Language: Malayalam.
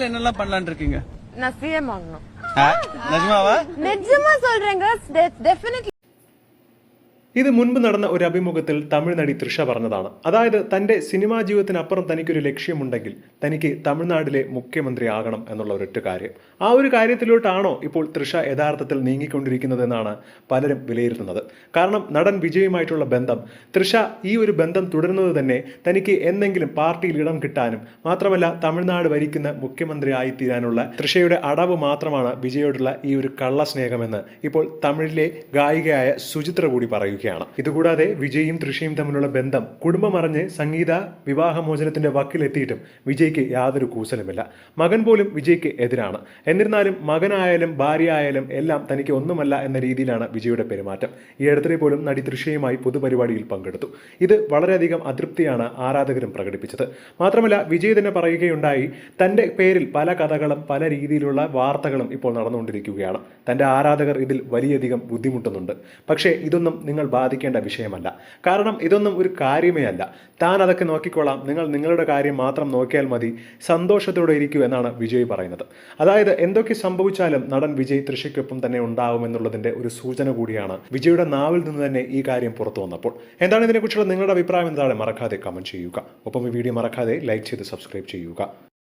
சினிமால என்னெல்லாம் பண்ணலாம்னு இருக்கீங்க? நான் சிஎம் ஆகணும். நிஜமாவா? நிஜமா சொல்றேங்க. டெஃபினெட்லி. ഇത് മുൻപ് നടന്ന ഒരു അഭിമുഖത്തിൽ തമിഴ് നടി തൃഷ പറഞ്ഞതാണ്. അതായത് തന്റെ സിനിമാ ജീവിതത്തിനപ്പുറം തനിക്കൊരു ലക്ഷ്യമുണ്ടെങ്കിൽ തനിക്ക് തമിഴ്നാട്ടിലെ മുഖ്യമന്ത്രി ആകണം എന്നുള്ള ഒരൊറ്റ കാര്യം. ആ ഒരു കാര്യത്തിലോട്ടാണോ ഇപ്പോൾ തൃഷ യഥാർത്ഥത്തിൽ നീങ്ങിക്കൊണ്ടിരിക്കുന്നതെന്നാണ് പലരും വിലയിരുത്തുന്നത്. കാരണം നടൻ വിജയുമായിട്ടുള്ള ബന്ധം, തൃഷ ഈ ഒരു ബന്ധം തുടരുന്നത് തന്നെ തനിക്ക് എന്തെങ്കിലും പാർട്ടിയിൽ ഇടം കിട്ടാനും മാത്രമല്ല തമിഴ്നാട് ഭരിക്കുന്ന മുഖ്യമന്ത്രി ആയിത്തീരാനുള്ള തൃഷയുടെ അടവ് മാത്രമാണ് വിജയോടുള്ള ഈ ഒരു കള്ളസ്നേഹമെന്ന് ഇപ്പോൾ തമിഴിലെ ഗായികയായ സുചിത്ര കൂടി പറയുക. ഇതുകൂടാതെ വിജയും തൃഷയും തമ്മിലുള്ള ബന്ധം കുടുംബമറിഞ്ഞ് സംഗീത വിവാഹമോചനത്തിന്റെ വക്കിലെത്തിയിട്ടും വിജയ്ക്ക് യാതൊരു കൂസലുമില്ല. മകൻ പോലും വിജയ്ക്ക് എതിരാണ്. എന്നിരുന്നാലും മകനായാലും ഭാര്യ ആയാലും എല്ലാം തനിക്ക് ഒന്നുമല്ല എന്ന രീതിയിലാണ് വിജയുടെ പെരുമാറ്റം. ഈ അടുത്തിടെ പോലും നടി തൃഷയുമായി പൊതുപരിപാടിയിൽ പങ്കെടുത്തു. ഇത് വളരെയധികം അതൃപ്തിയാണ് ആരാധകരും പ്രകടിപ്പിച്ചത്. മാത്രമല്ല വിജയ് തന്നെ പറയുകയുണ്ടായി, തന്റെ പേരിൽ പല കഥകളും പല രീതിയിലുള്ള വാർത്തകളും ഇപ്പോൾ നടന്നുകൊണ്ടിരിക്കുകയാണ്. തന്റെ ആരാധകർ ഇതിൽ വലിയധികം ബുദ്ധിമുട്ടുന്നുണ്ട്. പക്ഷേ ഇതൊന്നും നിങ്ങൾ ബാധിക്കേണ്ട വിഷയമല്ല. കാരണം ഇതൊന്നും ഒരു കാര്യമേ അല്ല. താൻ അതൊക്കെ നോക്കിക്കോളാം, നിങ്ങൾ നിങ്ങളുടെ കാര്യം മാത്രം നോക്കിയാൽ മതി, സന്തോഷത്തോടെ ഇരിക്കൂ എന്നാണ് വിജയ് പറയുന്നത്. അതായത് എന്തൊക്കെ സംഭവിച്ചാലും നടൻ വിജയ് തൃഷയ്ക്കൊപ്പം തന്നെ ഉണ്ടാവുമെന്നുള്ളതിന്റെ ഒരു സൂചന കൂടിയാണ് വിജയുടെ നാവിൽ നിന്ന് തന്നെ ഈ കാര്യം പുറത്തു വന്നപ്പോൾ. എന്താണ് ഇതിനെക്കുറിച്ചുള്ള നിങ്ങളുടെ അഭിപ്രായം? എന്താണ്? മറക്കാതെ കമന്റ് ചെയ്യുക. ഒപ്പം ഈ വീഡിയോ മറക്കാതെ ലൈക്ക് ചെയ്ത് സബ്സ്ക്രൈബ് ചെയ്യുക.